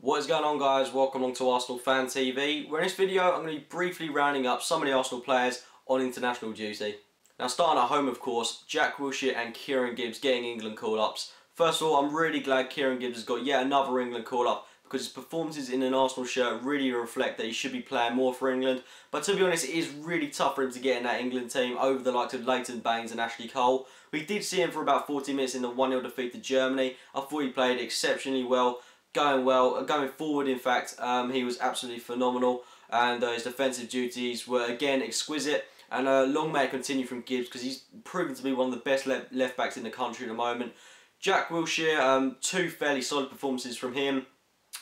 What is going on, guys? Welcome along to Arsenal Fan TV, where in this video I'm going to be briefly rounding up some of the Arsenal players on international duty. Now, starting at home, of course, Jack Wilshere and Kieran Gibbs getting England call-ups. First of all, I'm really glad Kieran Gibbs has got yet another England call-up, because his performances in an Arsenal shirt really reflect that he should be playing more for England. But to be honest, it is really tough for him to get in that England team over the likes of Leighton Baines and Ashley Cole. We did see him for about 40 minutes in the 1-0 defeat to Germany. I thought he played exceptionally well. Going forward, in fact, he was absolutely phenomenal, and his defensive duties were again exquisite. And long may it continue from Gibbs, because he's proven to be one of the best left backs in the country at the moment. Jack Wilshere, two fairly solid performances from him.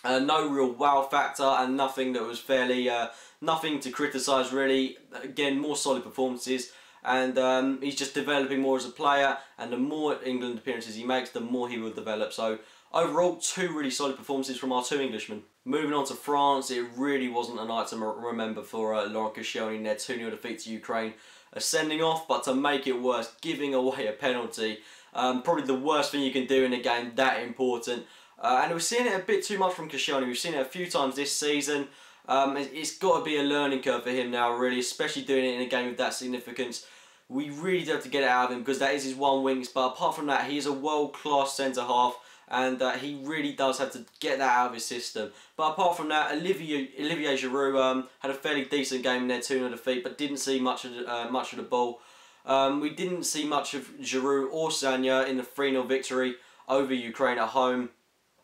No real wow factor, and nothing that was fairly nothing to criticise really. Again, more solid performances, and he's just developing more as a player. And the more England appearances he makes, the more he will develop. So overall, two really solid performances from our two Englishmen. Moving on to France, it really wasn't a night to remember for Laurent Koscielny in their 2-0 defeat to Ukraine. A sending off, but to make it worse, giving away a penalty. Probably the worst thing you can do in a game that important. And we're seeing it a bit too much from Koscielny. We've seen it a few times this season. It's got to be a learning curve for him now, really, especially doing it in a game of that significance. We really do have to get it out of him, because that is his one weakness. But apart from that, he is a world-class centre-half, and he really does have to get that out of his system. But apart from that, Olivier Giroud had a fairly decent game in their 2-0 defeat, but didn't see much of the ball. We didn't see much of Giroud or Sagna in the 3-0 victory over Ukraine at home.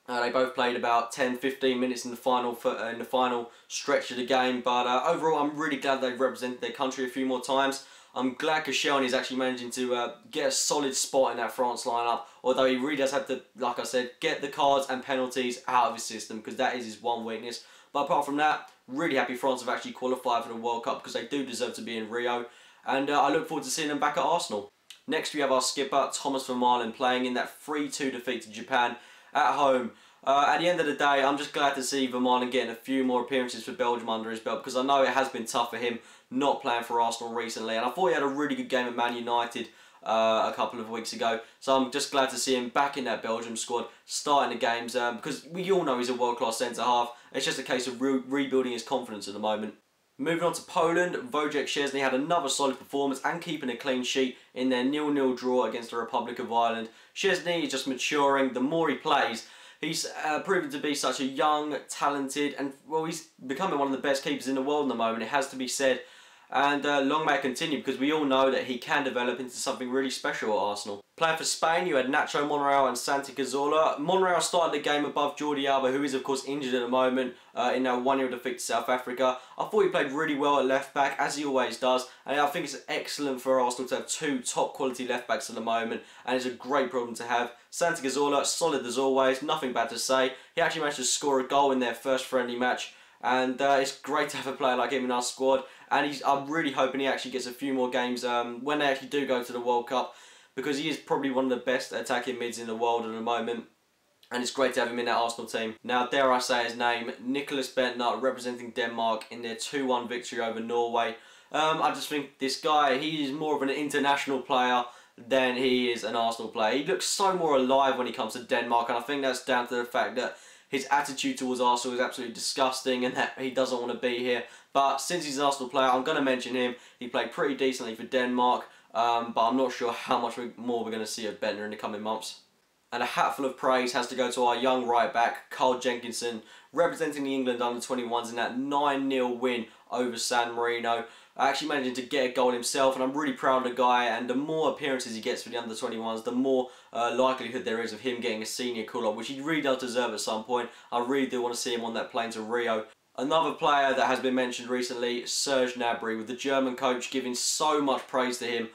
They both played about 10-15 minutes in the final stretch of the game. But overall, I'm really glad they've represented their country a few more times. I'm glad Koscielny is actually managing to get a solid spot in that France lineup, although he really does have to, like I said, get the cards and penalties out of his system, because that is his one weakness. But apart from that, really happy France have actually qualified for the World Cup, because they do deserve to be in Rio, and I look forward to seeing them back at Arsenal. Next we have our skipper, Thomas Vermaelen, playing in that 3-2 defeat to Japan at home. At the end of the day, I'm just glad to see Vermaelen getting a few more appearances for Belgium under his belt, because I know it has been tough for him not playing for Arsenal recently, and I thought he had a really good game at Man United a couple of weeks ago. So I'm just glad to see him back in that Belgium squad, starting the games, because we all know he's a world-class centre-half. It's just a case of rebuilding his confidence at the moment. Moving on to Poland, Wojciech Szczesny had another solid performance and keeping a clean sheet in their 0-0 draw against the Republic of Ireland. Szczesny is just maturing. The more he plays, he's proven to be such a young, talented, and, well, he's becoming one of the best keepers in the world at the moment, it has to be said. And long may it continue, because we all know that he can develop into something really special at Arsenal. Playing for Spain, you had Nacho Monreal and Santi Cazorla. Monreal started the game above Jordi Alba, who is of course injured at the moment in that 1-0 defeat to South Africa. I thought he played really well at left back, as he always does, and I think it's excellent for Arsenal to have two top quality left backs at the moment, and it's a great problem to have. Santi Cazorla, solid as always, nothing bad to say. He actually managed to score a goal in their first friendly match, and it's great to have a player like him in our squad. And I'm really hoping he actually gets a few more games when they actually do go to the World Cup, because he is probably one of the best attacking mids in the world at the moment. And it's great to have him in that Arsenal team. Now, dare I say his name, Nicklas Bendtner, representing Denmark in their 2-1 victory over Norway. I just think this guy, he is more of an international player than he is an Arsenal player. He looks so more alive when he comes to Denmark, and I think that's down to the fact that his attitude towards Arsenal is absolutely disgusting, and that he doesn't want to be here. But since he's an Arsenal player, I'm going to mention him. He played pretty decently for Denmark, but I'm not sure how much more we're going to see of Bendtner in the coming months. And a hatful of praise has to go to our young right back, Carl Jenkinson, representing the England under-21s in that 9-0 win over San Marino. Actually managing to get a goal himself, and I'm really proud of the guy. And the more appearances he gets for the under-21s, the more likelihood there is of him getting a senior call-up, which he really does deserve at some point. I really do want to see him on that plane to Rio. Another player that has been mentioned recently, Serge Gnabry, with the German coach giving so much praise to him.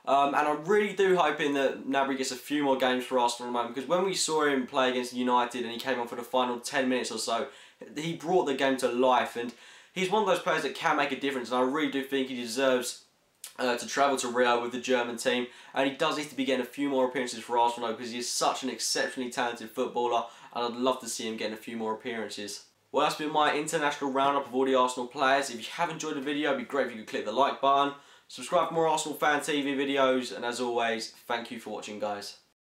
And I'm really do hoping that Gnabry gets a few more games for Arsenal at the moment, because when we saw him play against United and he came on for the final 10 minutes or so, he brought the game to life, and he's one of those players that can make a difference, and I really do think he deserves to travel to Rio with the German team, and he does need to be getting a few more appearances for Arsenal, because he is such an exceptionally talented footballer, and I'd love to see him getting a few more appearances. Well, that's been my international roundup of all the Arsenal players. If you have enjoyed the video, it'd be great if you could click the like button. Subscribe for more Arsenal Fan TV videos, and as always, thank you for watching, guys.